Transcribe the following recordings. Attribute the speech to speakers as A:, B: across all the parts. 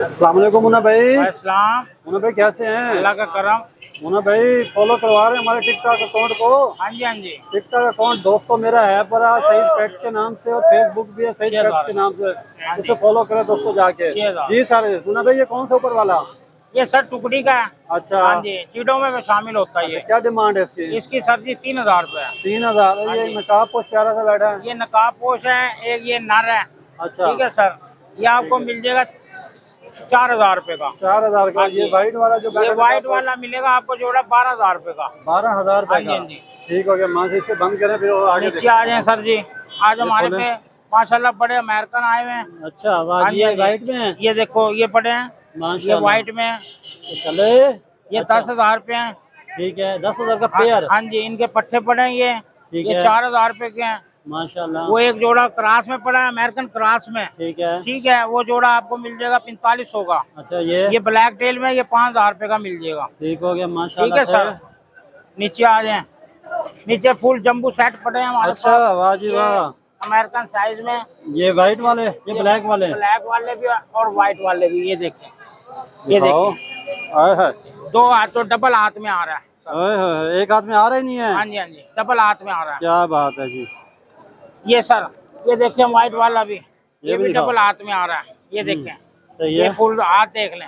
A: अस्सलाम वालेकुम मुन्ना भाई।
B: अस्सलाम।
A: मुन्ना भाई कैसे हैं?
B: अल्लाह का करम।
A: मुन्ना भाई फॉलो करवा रहे हैं हमारे टिकटॉक अकाउंट को।
B: हाँ जी हाँ जी।
A: टिकटॉक अकाउंट दोस्तों मेरा है पर सईद पेट्स के नाम से और फेसबुक भी है सईद पेट्स के नाम से।
B: हाँ
A: उसे
B: जी।
A: फॉलो करें दोस्तों जाके।
B: 6,000।
A: जी सर। मुन्ना भाई ये कौन सा ऊपर वाला?
B: ये सर टुकड़ी का है।
A: अच्छा।
B: हाँ जी, चीटों में भी शामिल होता है
A: अच्छा
B: ये।
A: क्या डिमांड है इसकी?
B: इसकी सर जी 3,000 रुपये है।
A: 3000।
B: हाँ
A: ये
B: जी।
A: नकाब पोश प्यारा सा बैठा है।
B: ये नकाब पोश है, एक ये नर है।
A: अच्छा
B: ठीक है सर, ये आपको
A: ठीक है।
B: मिल जाएगा 4,000 रुपये का।
A: 4000 का।
B: हाँ
A: ये
B: जी।
A: वाइट वाला जो बैठा
B: ये
A: है
B: वाइट
A: नकाब
B: वाला मिलेगा आपको जोड़ा 12,000 रुपये का।
A: 12,000
B: हाँ
A: रुपए
B: जी
A: का।
B: हाँ जी।
A: ठीक हो गया। माँ इसे बंद करें फिर और आगे
B: नीचे आ जाए सर जी। आज हमारे
A: खोलें।
B: पे माशाल्लाह बड़े अमेरिकन आए हुए हैं।
A: अच्छा वाह
B: हाँ
A: जी।
B: जी हाँ
A: ये
B: जी।
A: वाइट में है
B: ये देखो ये पड़े हैं, ये
A: माशाल्लाह।
B: वाइट में है।
A: तो चले।
B: ये
A: अच्छा
B: 10,000 रुपये हैं।
A: ठीक है। 10,000 का
B: हाँ
A: पेयर।
B: हाँ जी, इनके पट्टे पड़े हैं
A: ठीक
B: ये
A: है
B: 4,000 रुपये के हैं।
A: माशाल्लाह।
B: वो एक जोड़ा क्रास में पड़ा है, अमेरिकन क्रास में।
A: ठीक है।
B: ठीक है, वो जोड़ा आपको मिल जाएगा 4500 का।
A: अच्छा ये
B: ये ब्लैक टेल में ये 5,000 रुपये का मिल जाएगा।
A: ठीक हो गया
B: ठीक
A: माशाल्लाह
B: है
A: से।
B: सर, नीचे आ जाए। नीचे फुल जम्बू सेट पड़े हैं हमारे
A: अच्छा
B: पास।
A: वाह जी
B: ये
A: वाह।
B: अमेरिकन साइज में।
A: ये वाइट वाले ये ब्लैक वाले
B: ब्लैक वाले भी और व्हाइट वाले भी। ये देखें, ये
A: दिखाओ।
B: देखें,
A: आए है।
B: 2 हाथों डबल हाथ में आ रहा है सर।
A: ओए होए, एक हाथ में आ रहा ही नहीं है।
B: हाँ जी हाँ जी, डबल हाथ में आ रहा है।
A: क्या बात है जी।
B: ये सर, ये देखें व्हाइट वाला भी,
A: ये
B: ये
A: भी
B: भी
A: दिखाओ।
B: डबल हाथ में आ रहा है। ये देखें,
A: सही
B: ये
A: है।
B: फुल हाथ देख लें,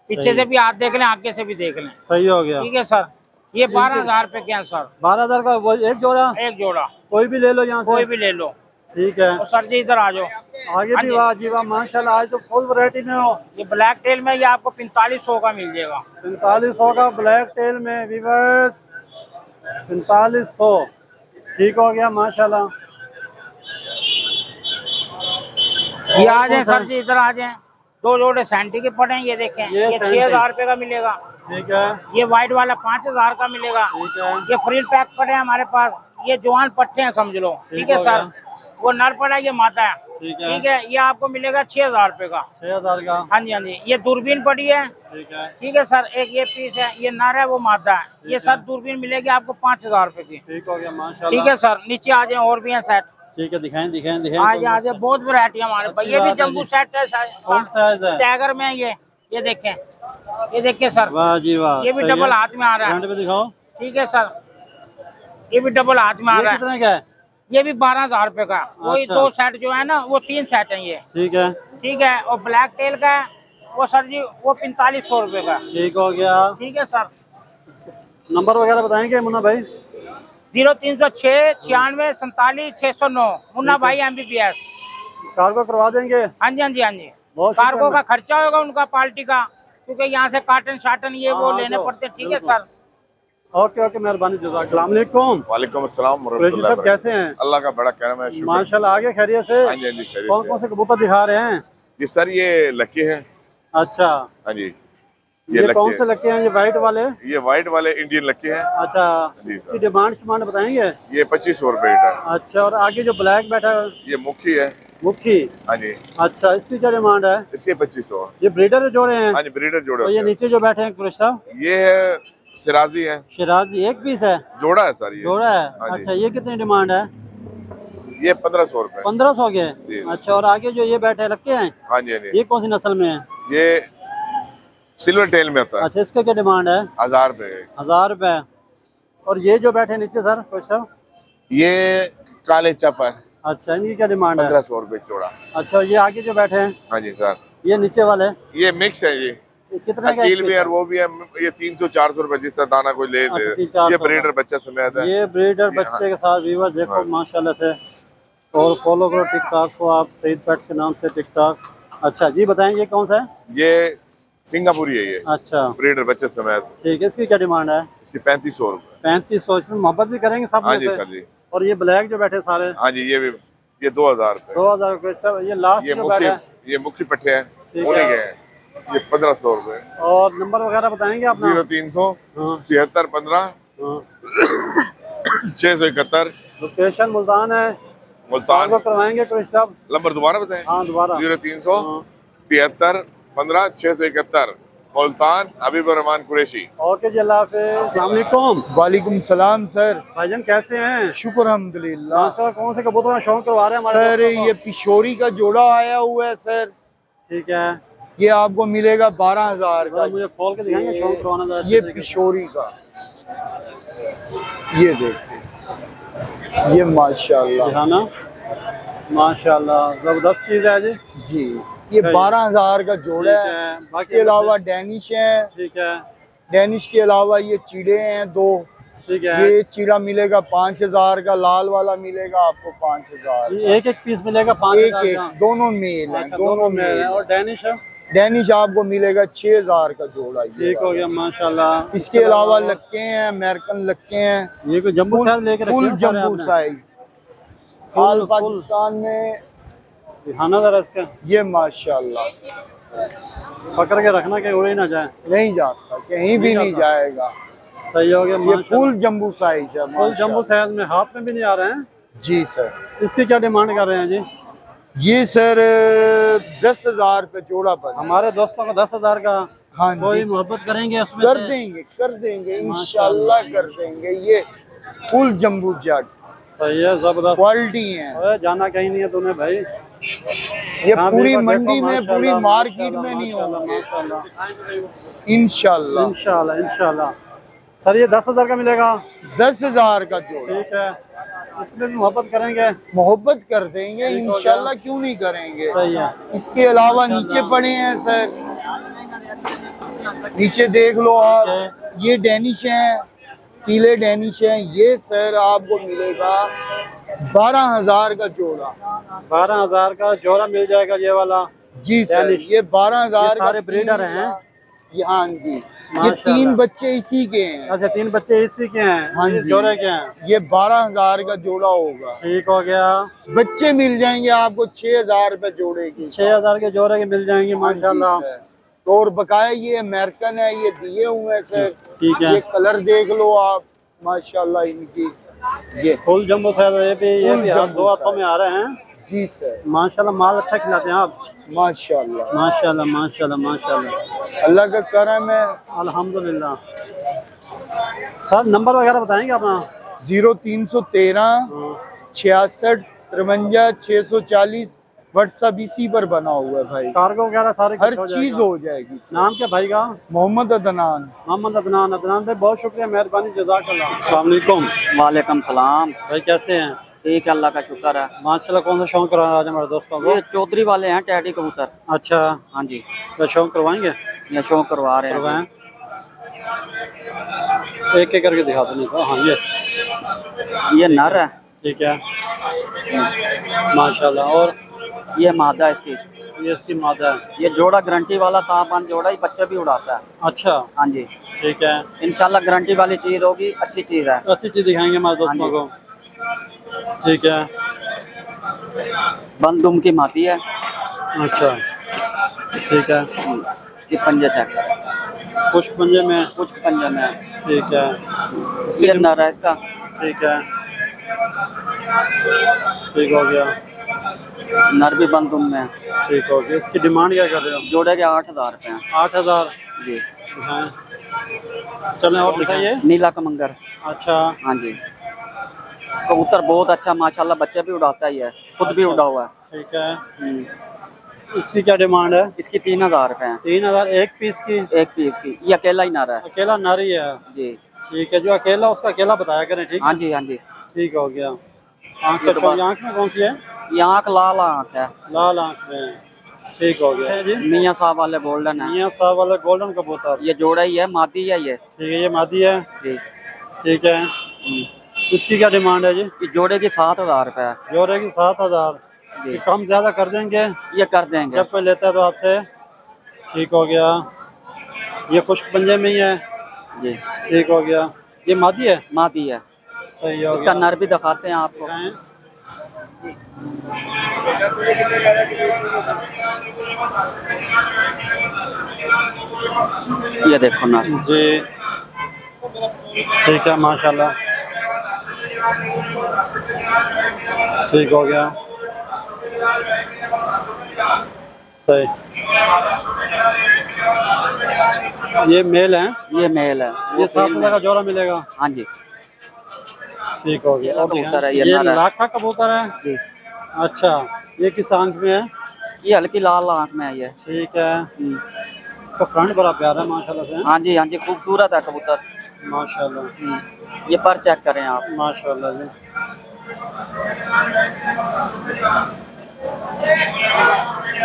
B: पीछे
A: सही
B: से भी हाथ देख लें, आगे से भी देख लें।
A: सही हो गया।
B: ठीक है सर, ये 12,000 रुपये के हैं सर।
A: 12,000 का वो एक जोड़ा।
B: एक जोड़ा
A: कोई भी ले लो यहाँ
B: कोई
A: से।
B: भी ले लो।
A: ठीक है।
B: और सर जी इधर आ जाओ।
A: आगे
B: हाँ
A: भी
B: जी।
A: वाह जी वाह माशाल्लाह। आज तो फुल वैरायटी में हो।
B: ये ब्लैक टेल में ये आपको 4500 का मिल जाएगा।
A: 4500 का ब्लैक टेल में वीवर्स 4500। ठीक हो गया माशाल्लाह।
B: ये
A: और
B: आ
A: कौन
B: जाए
A: सा
B: सर जी, इधर आ जाए। 2 जोड़े सैंटी के पड़े हैं, ये देखें,
A: ये
B: ये
A: सैंटी।
B: 6,000 रुपये का मिलेगा।
A: ठीक है।
B: ये व्हाइट वाला 5,000 का मिलेगा।
A: ठीक है।
B: ये फ्री पैक पड़े हैं हमारे पास, ये जवान पट्टे हैं समझ लो। ठीक है
A: हो
B: सर,
A: गया।
B: वो नर पड़ा है, ये माता है।
A: ठीक है।
B: ठीक है, ये आपको मिलेगा 6,000 रुपये का।
A: 6,000 का।
B: हाँ जी हाँ जी। ये दूरबीन पड़ी है।
A: ठीक है।
B: ठीक है सर, एक ये पीस है, ये नर है वो मादा है। ये सर दूरबीन मिलेगी आपको 5,000 रुपये की।
A: ठीक हो गया माशाल्लाह।
B: ठीक है सर, नीचे आ जाए और भी हैं सेट।
A: ठीक है दिखाएं दिखाएं
B: आ
A: दिखाएं।
B: जाए आ जाए, बहुत वैरायटी हमारे पास।
A: अच्छी
B: ये भी
A: बात है
B: जम्बू
A: जी।
B: सेट है
A: कौन साइज है?
B: टैगर में ये देखें, ये देखिए सर,
A: वाह जी वाह।
B: ये भी
A: सही
B: डबल
A: है।
B: हाथ में आ रहा है।
A: फ्रंट पे दिखाओ।
B: ठीक है सर, ये भी डबल हाथ में आ
A: ये
B: रहा है।
A: कितने का है?
B: ये भी 12,000 रुपये का। वही
A: अच्छा।
B: 2 सेट जो है ना, वो 3 सेट है ये।
A: ठीक है।
B: ठीक है, और ब्लैक टेल का है वो सर जी, वो 4500 रुपये का।
A: ठीक हो गया।
B: ठीक है सर।
A: नंबर वगैरह बताएंगे मुन्ना भाई?
B: 0306 96 47 609 मुन्ना
A: ठीक है।
B: भाई MBBS।
A: कार्गो करवा देंगे।
B: हाँ जी हाँ जी हाँ जी।
A: बहुत
B: कार्गो
A: शुक्रिया।
B: का खर्चा होगा उनका पार्टी का, क्योंकि यहाँ से काटन शाटन ये वो
A: हाँ,
B: लेने
A: जो,
B: पड़ते। ठीक है
A: बिल्कुल।
B: सर।
A: ओके ओके मेहरबानी जज़ाक। अस्सलाम वालेकुम।
C: वालेकुम अस्सलाम
A: कुरैशी
C: वरहमतुल्लाहि
A: साहब कैसे हैं?
C: अल्लाह का बड़ा करम है, शुक्र।
A: माशाल्लाह आगे खैरियत से।
C: हाँ जी हाँ जी, खैरियत
A: कौन
C: से।
A: कौन से कबूतर दिखा रहे हैं?
C: जी सर ये लकी है।
A: अच्छा
C: हाँ जी,
A: ये
C: लकी
A: कौन
C: है।
A: से लगे हैं? ये वाइट वाले?
C: ये व्हाइट वाले इंडियन लकी है।
A: अच्छा
C: जी
A: इसकी
C: सर।
A: डिमांड बताएंगे?
C: ये 2500 रुपए का है।
A: अच्छा और आगे जो ब्लैक बैठा है
C: ये मुखी है।
A: मुखी?
C: हाँ जी,
A: अच्छा इसकी क्या डिमांड है?
C: इसके 2500।
A: ये ब्रीडर जोड़े हैं?
C: हाँ जी, ब्रीडर जोड़े
A: और
C: होते
A: ये
C: हैं।
A: नीचे जो बैठे हैं कुरैश साहब?
C: ये है सिराजी है।
A: शिराजी एक पीस है?
C: जोड़ा है सर ये।
A: जोड़ा है।
C: हाँ जी।
A: अच्छा ये कितनी डिमांड है?
C: ये 1500 रुपए।
A: 1500
C: जी।
A: के। अच्छा और आगे जो ये बैठे लगे हैं
C: हाँ जी हाँ जी,
A: ये कौन सी नस्ल में है?
C: ये सिल्वर टेल में होता है।
A: अच्छा इसका क्या डिमांड है?
C: 1000 रुपए।
A: 1000 रुपए। और ये जो बैठे नीचे सर कुरैश साहब?
C: ये काले चप है।
A: अच्छा इनकी क्या डिमांड है?
C: 1500 रुपए जोड़ा।
A: अच्छा ये आगे जो बैठे हैं
C: हाँ जी सर,
A: ये नीचे वाले
C: ये मिक्स है। ये
A: ये कितने का
C: असील
A: एक
C: भी है
A: पीस
C: और वो भी है। ये 300-400 रुपए जिस तरह दाना कोई ले
A: अच्छा,
C: ले।
A: 300-400
C: ये ब्रीडर बच्चा समेत है।
A: ये ब्रीडर
C: ये
A: बच्चे के साथ व्यूवर देखो
C: हाँ।
A: माशाल्लाह से। और फॉलो करो टिकटॉक को आप सईद पेट्स के नाम से टिकटॉक। अच्छा जी बताएं ये कौन सा है?
C: ये सिंगापुरी है। ये
A: अच्छा
C: ब्रीडर बच्चे समेत।
A: ठीक है इसकी क्या डिमांड है?
C: इसकी 3500 रुपए।
A: 3500। इसमें मोहब्बत भी करेंगे सब
C: हाँ
A: में
C: जी
A: से?
C: सर जी।
A: और ये ब्लैक जो बैठे सारे?
C: हाँ जी, ये भी ये 2000 रुपए।
A: 2000 रुपये सर। ये लास्ट
C: ये
A: जो बैठा है?
C: ये मुख्य पट्टे हैं,
A: ठीक
C: उन्हीं
A: है।
C: के हैं। ये 1500 रुपए।
A: और नंबर वगैरह बताएंगे अपना?
C: 0300
A: हाँ
C: 73 15
A: हाँ।
C: 671
A: लोकेशन मुल्तान है।
C: मुल्तान।
A: कार्गो करवाएंगे कुरैश साहब?
C: नंबर दोबारा बताएं।
A: हाँ दोबारा।
C: 0300
A: हाँ।
C: 73 15 671 मुल्तान हबीब रहमान कुरैशी।
A: ओके जी अल्लाह हाफिज़। अस्सलाम वालेकुम।
D: वालेकुम सलाम सर।
A: भाईजान कैसे हैं?
D: शुक्र अल्हम्दुलिल्लाह।
A: माशाल्लाह कौन से कबूतर का शौक करवा रहे हैं हमारे
D: सर
A: दोस्तों को?
D: ये पिशोरी का जोड़ा आया हुआ है सर।
A: ठीक है।
D: ये आपको मिलेगा 12,000 का।
A: मुझे खोल के दिखाएंगे, शौक करवाना जरा अच्छे
D: ये
A: तरीके से।
D: पिशोरी का, ये देखिए, ये माशाल्लाह
A: दिखाना, माशाल्लाह जबरदस्त चीज है जी।
D: जी। ये
A: सही।
D: 12,000 का जोड़ा
A: ठीक
D: है।
A: है, बाकी
D: इसके अलावा डेनिश है।
A: ठीक है,
D: डेनिश के अलावा ये चीड़े हैं 2।
A: ठीक है।
D: ये चीड़ा मिलेगा 5,000 का, लाल वाला मिलेगा आपको 5,000।
A: ये एक पीस मिलेगा 5,000
D: एक
A: का।
D: दोनों मेल हैं,
A: अच्छा,
D: दोनों
A: में
D: मेल
A: है।
D: हैं।
A: और डेनिश है?
D: डेनिश आपको मिलेगा 6,000 का जोड़ा। ये
A: ठीक हो गया माशाल्लाह।
D: इसके अलावा लक्के हैं, अमेरिकन लक्के हैं,
A: ये कोई जम्बू साइज लेके रखे
D: फुल
A: हैं सारे
D: जम्बू
A: आपने?
D: Size.
A: Full,
D: all
A: full.
D: Pakistan में
A: दिखाना जरा इसका,
D: ये माशाल्लाह
A: पकड़ के रखना कि उड़ ही ना जाए।
D: नहीं जाता, कहीं भी नहीं
A: जाता।
D: जाएगा।
A: सही हो गया
D: ये
A: माशाल्लाह।
D: फुल जम्बू साइज है।
A: फुल जम्बू
D: माशाल्लाह।
A: साइज में, हाथ में भी नहीं आ रहे हैं।
D: जी सर।
A: इसकी क्या डिमांड कर रहे हैं जी?
D: ये सर 10,000 पे जोड़ा बना।
A: हमारे दोस्तों को 10,000 का।
D: हाँ
A: कोई
D: जी,
A: मोहब्बत करेंगे उसमें
D: कर
A: से?
D: देंगे, कर देंगे, इंशाल्लाह कर देंगे। ये फुल जम्बू जग
A: सही है, जबरदस्त
D: क्वालिटी है।
A: अरे जाना कहीं नहीं है तूने भाई।
D: ये
A: हाँ,
D: पूरी
A: देखो,
D: मंडी
A: देखो,
D: में, पूरी
A: माशाल्लाह,
D: मार्केट
A: माशाल्लाह,
D: में नहीं
A: माशाल्लाह,
D: होंगे
A: माशाल्लाह।
D: इंशाल्लाह।
A: इंशाल्लाह, इंशाल्लाह। सर ये 10,000 का मिलेगा?
D: 10,000 का जोड़ा।
A: ठीक है, इसमें भी मोहब्बत करेंगे?
D: मोहब्बत कर देंगे
A: ठीक हो
D: इंशाल्लाह, क्यों नहीं करेंगे।
A: सही है।
D: इसके अलावा नीचे पड़े हैं सर, नीचे देख लो आप। ये डेनिश हैं, पीले डेनिश हैं। ये सर आपको मिलेगा 12,000 का जोड़ा।
A: 12,000 का जोड़ा मिल जाएगा ये वाला?
D: जी सर,
A: डेनिश।
D: ये 12,000
A: ये सारे ब्रीडर हैं?
D: हाँ जी। ये
A: माशाल्लाह।
D: 3 बच्चे इसी के हैं।
A: अच्छा, 3 बच्चे इसी के हैं?
D: हाँ
A: ये
D: जी।
A: जोड़े के हैं?
D: ये 12,000 का जोड़ा होगा।
A: ठीक हो गया।
D: बच्चे मिल जाएंगे आपको 6,000 रुपए जोड़े की।
A: 6,000 के जोड़े के मिल जाएंगे माशाल्लाह।
D: तो और बकाया ये अमेरिकन है, ये दिए हुए हैं सर।
A: ठीक है।
D: ये कलर देख लो आप, माशाल्लाह इनकी। ये
A: फुल जम्बो साइज, ये
D: फुल
A: भी
D: जम्बो
A: दो हाथों में आ रहे हैं।
D: जी सर,
A: माशाल्लाह, माल अच्छा खिलाते हैं आप।
D: माशाल्लाह।
A: माशाल्लाह, माशाल्लाह, माशाल्लाह,
D: अल्लाह का करम है।
A: अल्हम्दुलिल्लाह। सर नंबर वगैरह बताएंगे अपना?
D: 0313 66 53 640। व्हाट्सएप इसी पर बना हुआ है भाई।
A: कार्गो वगैरह सारे
D: हर
A: हो
D: चीज
A: जाएगा।
D: हो जाएगी सर।
A: नाम क्या भाई का?
D: मोहम्मद अदनान।
A: मोहम्मद अदनान। अदनान भाई बहुत शुक्रिया, मेहरबानी, जज़ाकल्लाह। अस्सलाम वालेकुम।
E: वालेकुम सलाम।
A: भाई कैसे हैं?
E: ठीक है, अल्लाह का शुक्र है।
A: माशाल्लाह। कौन सा शौक करवाना आज हमारे दोस्तों को?
E: ये चौधरी वाले हैं, टैडी कबूतर।
A: अच्छा,
E: हाँ जी,
A: क्या शौक करवाएंगे?
E: ये शौक करवा रहे हैं।
A: करवाएं, एक एक करके दिखा देने का। हाँ
E: ये नर है।
A: ठीक है, माशाल्लाह। और
E: ये मादा इसकी।
A: ये इसकी मादा है?
E: ये जोड़ा गारंटी वाला तापमान जोड़ा ही, बच्चे भी उड़ाता है।
A: अच्छा,
E: हाँ जी,
A: ठीक है।
E: इंशाल्लाह गारंटी वाली चीज होगी, अच्छी चीज है।
A: अच्छी चीज दिखाएंगे हमारे दोस्तों
E: हाँ
A: को। ठीक है।
E: बंदुम की माती है।
A: अच्छा, ठीक है।
E: ये पंजे चेक करें,
A: कुछ पंजे में?
E: कुछ पंजे में है।
A: ठीक है।
E: ये नर है इसका।
A: ठीक है, ठीक हो गया।
E: नर भी बंदुम में है।
A: ठीक हो गया। इसकी डिमांड क्या कर रहे हो?
E: जोड़े के 8,000 रुपए हैं।
A: 8,000?
E: जी।
A: हाँ, चलें और दिखाइए।
E: नीला कमंगर।
A: अच्छा,
E: हाँ जी, कबूतर बहुत अच्छा माशाल्लाह, बच्चे भी उड़ाता ही है, खुद भी उड़ा हुआ है।
A: ठीक है। इसकी क्या डिमांड है?
E: इसकी 3,000 रुपए है।
A: 3,000 एक पीस की?
E: एक पीस की। ये अकेला ही नर है।
A: अकेला नारी है?
E: जी।
A: ठीक है, जो अकेला उसका अकेला बताया करें। ठीक है,
E: हाँ जी, हाँ जी।
A: ठीक हो गया। आँख
E: ये तो
A: का, आँख में कौन सी है?
E: ये आँख लाल आँख है।
A: लाल आँख में। ठीक हो गया जी।
E: मियाँ साहब वाले गोल्डन है।
A: मियाँ साहब वाला गोल्डन कबूतर?
E: ये जोड़ा ही है, मादी है ये।
A: ठीक है, ये मादी है?
E: जी।
A: ठीक है। इसकी क्या डिमांड है जी?
E: ये जोड़े की 7,000 रुपए है।
A: जोड़े की 7,000?
E: जी।
A: कम ज्यादा कर देंगे?
E: ये कर देंगे
A: जब कोई लेता है तो आपसे। ठीक हो गया। ये खुश्क पंजे में ही है?
E: जी।
A: ठीक हो गया। ये मादी है?
E: मादी है।
A: सही हो
E: इसका
A: गया।
E: नर भी दिखाते हैं आपको। ये देखो नर।
A: जी, ठीक है, माशाल्लाह। ठीक हो गया। सही। ये मेल है?
E: ये मेल है।
A: ये 7,000 का जोड़ा मिलेगा?
E: हाँ जी।
A: ठीक हो गया।
E: ये कबूतर है, ये
A: ये
E: नर है।
A: लाखा कबूतर है?
E: जी।
A: अच्छा, ये किस आंख में है?
E: ये हल्की लाल आंख में आई है।
A: ठीक है, इसका फ्रंट बड़ा प्यारा है माशाल्लाह से।
E: हाँ जी, हाँ जी, खूबसूरत है कबूतर।
A: माशाल्लाह,
E: ये पर चेक करें आप।
A: माशाल्लाह जी।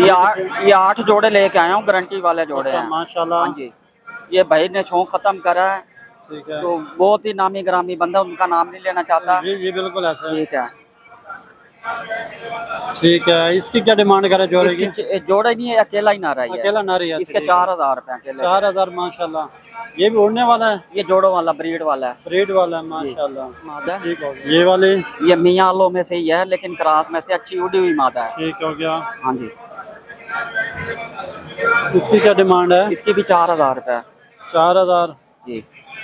E: ये 8 जोड़े लेके आया हूँ, गारंटी वाले जोड़े
A: अच्छा,
E: हैं।
A: माशाल्लाह।
E: हाँ जी, ये भाई ने शौक खत्म करा है,
A: ठीक है,
E: तो बहुत ही नामी ग्रामी बंदा, उनका नाम नहीं लेना चाहता।
A: जी जी बिल्कुल ऐसा है।
E: ठीक है।
A: ठीक है, इसकी क्या डिमांड करे जोड़े की?
E: इसकी जोड़े नहीं है, अकेला ही नारा ही है।
A: अकेला नारी है,
E: इसके
A: ठीक है।
E: 4000 रुपए अकेले।
A: 4000 माशाल्लाह। ये भी उड़ने वाला है?
E: ये जोड़ों वाला, ब्रीड वाला है।
A: ब्रीड वाला है माशाल्लाह।
E: मादा।
A: ठीक हो गया। ये वाले?
E: ये मियालो में से ही है, लेकिन क्रास में से अच्छी उड़ी हुई मादा है।
A: ठीक हो गया।
E: हाँ जी।
A: इसकी क्या डिमांड है?
E: इसकी भी 4000 रुपए।
A: 4000
E: जी।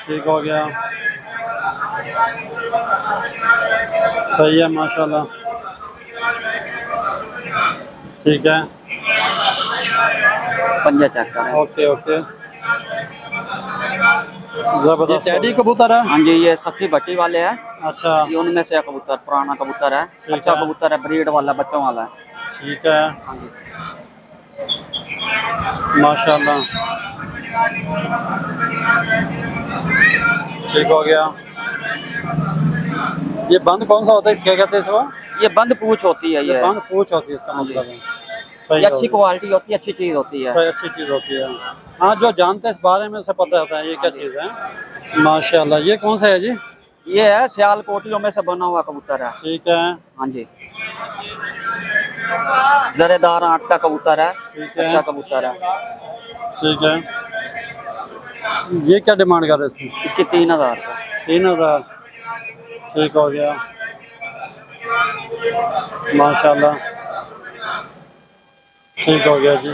A: ठीक हो गया, सही है माशाल्लाह। ठीक है,
E: पंजा चेक करें।
A: ओके ओके, जबरदस्त। टैडी कबूतर है?
E: हाँ जी, ये सखी भट्टी वाले हैं।
A: अच्छा,
E: ये उनमें से कबूतर, पुराना कबूतर है, अच्छा
A: है।
E: कबूतर है, ब्रीड वाला, बच्चों वाला है।
A: ठीक है,
E: हाँ जी।
A: माशाल्लाह। ठीक हो गया। ये बंद कौन सा होता है, क्या कहते हैं इसको?
E: ये बंद पूछ होती है। ये
A: बंद पूछ होती है इसका
E: हाँ जी।
A: मतलब है। सही
E: ये अच्छी
A: हो गया।
E: क्वालिटी होती है, अच्छी चीज होती है।
A: सही, अच्छी चीज होती है। हाँ, जो जानते हैं इस बारे में उसे पता होता है ये क्या चीज है। माशाल्लाह। ये कौन सा है जी?
E: ये है सियाल कोटियों में से बना हुआ कबूतर है।
A: ठीक है,
E: हाँ जी, जरेदार आंख का कबूतर है,
A: ठीक है।
E: अच्छा कबूतर है।
A: ठीक है, ये क्या डिमांड कर रहे थे?
E: इसकी 3000 रुपये।
A: 3000। ठीक हो गया, माशाल्लाह। ठीक हो गया जी।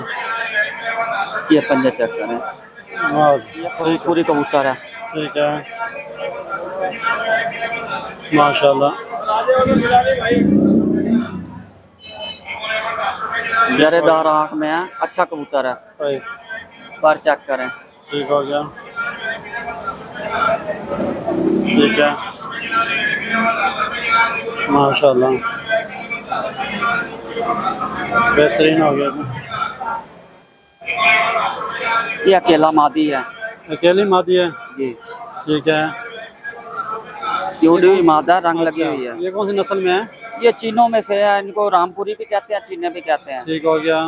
E: ये पंजा चेक करें।
A: हाँ,
E: ये पूरी कबूतर है।
A: ठीक है, माशाल्लाह।
E: जरेदार आंख में है, अच्छा कबूतर है,
A: सही।
E: पर चेक करें।
A: ठीक हो गया, ठीक है, माशाल्लाह, बेहतरीन हो गया जी।
E: ये अकेला मादी है।
A: अकेली मादी है?
E: जी।
A: ठीक है।
E: ये उड़ी हुई मादा, रंग लगी
A: अच्छा,
E: हुई है।
A: ये कौन सी नस्ल में है?
E: ये चीनों में से है, इनको रामपुरी भी कहते हैं, चीने भी कहते हैं।
A: ठीक हो गया।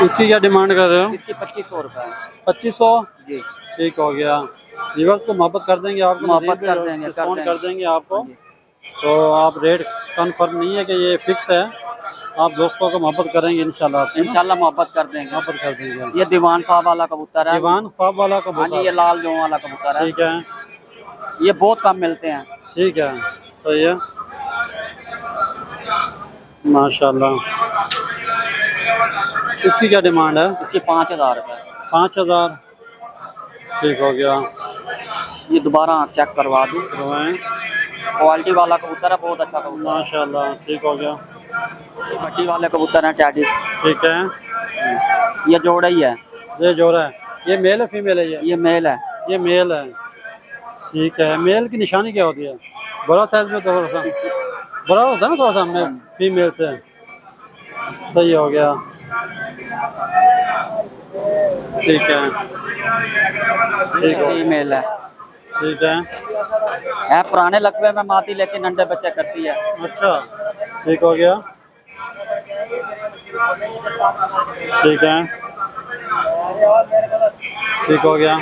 A: इसकी क्या डिमांड कर रहे हो?
E: इसकी 2500 रुपये है।
A: 2500?
E: जी।
A: ठीक हो गया। व्यूअर्स को मोहब्बत कर देंगे, आपको
E: मोहब्बत कर देंगे,
A: डिस्काउंट कर देंगे आपको।
E: हाँ जी।
A: तो आप रेट कंफर्म नहीं है कि ये फिक्स है, आप दोस्तों को मोहब्बत करेंगे इंशाल्लाह आपसे ना?
E: इंशाल्लाह मोहब्बत कर देंगे।
A: मोहब्बत कर देंगे।
E: ये दीवान साहब वाला कबूतर है।
A: दीवान साहब वाला
E: हाँ
A: कबूतर?
E: जी, ये लाल जो वाला कबूतर है।
A: ठीक है,
E: ये बहुत कम मिलते हैं।
A: ठीक है, सही है, माशाल्लाह। इसकी क्या डिमांड है?
E: इसकी 5000 रुपये।
A: 5000। ठीक हो गया।
E: ये दोबारा आँख चेक करवा दूँ।
A: करवाएं।
E: क्वालिटी वाला कबूतर है, बहुत अच्छा कबूतर है।
A: माशाल्लाह। ठीक हो गया।
E: ये भट्टी वाले कबूतर हैं, टैडी।
A: ठीक है,
E: ये जोड़ा ही है।
A: ये जोड़ा है। ये मेल है फीमेल है?
E: ये मेल है।
A: ये मेल है। ठीक है, मेल की निशानी क्या होती है? बड़ा साइज में थोड़ा सा बड़ा होता है ना, थोड़ा सा मेल फीमेल से। सही हो गया, ठीक है, ठीक है,
E: फीमेल है।
A: ठीक
E: है पुराने लकवे में माती, लेकिन अंडे बच्चे करती है।
A: अच्छा, ठीक हो गया, ठीक है, ठीक हो गया,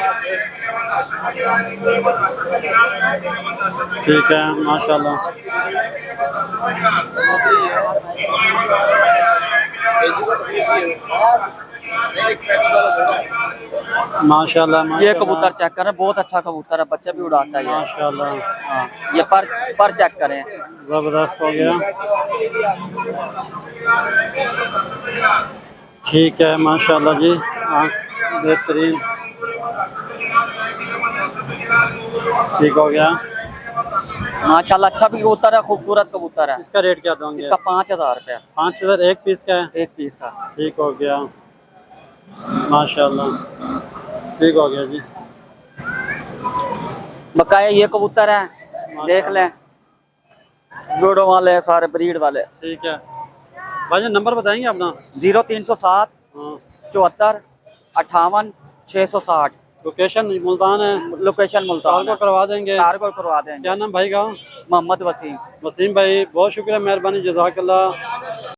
A: ठीक है, माशाल्लाह। माशाल्लाह।
E: ये कबूतर चेक करें, बहुत अच्छा कबूतर है, बच्चे भी उड़ाता है ये।
A: माशाल्लाह।
E: हाँ, ये पर चेक करें।
A: जबरदस्त हो गया, ठीक है, माशाल्लाह जी, बेहतरीन, ठीक हो गया,
E: माशाल्लाह। अच्छा भी कबूतर है, खूबसूरत कबूतर है।
A: इसका रेट क्या दोगे?
E: इसका 5000 रुपया।
A: 5000 एक पीस का है?
E: एक पीस का।
A: ठीक हो गया, माशाल्लाह, ठीक हो गया जी।
E: बकाया ये कबूतर है, देख लें। गुड़ वाले हैं सारे, ब्रीड वाले।
A: ठीक है भाईजान, नंबर बताएंगे अपना?
E: 0307
A: हाँ।
E: 74 58 660।
A: लोकेशन मुल्तान है,
E: लोकेशन मुल्तान
A: कार्गो
E: है।
A: करवा देंगे।
E: कार्गो करवा देंगे।
A: क्या नाम भाई का?
E: मोहम्मद वसीम।
A: वसीम भाई बहुत शुक्रिया, मेहरबानी, जज़ाकल्लाह।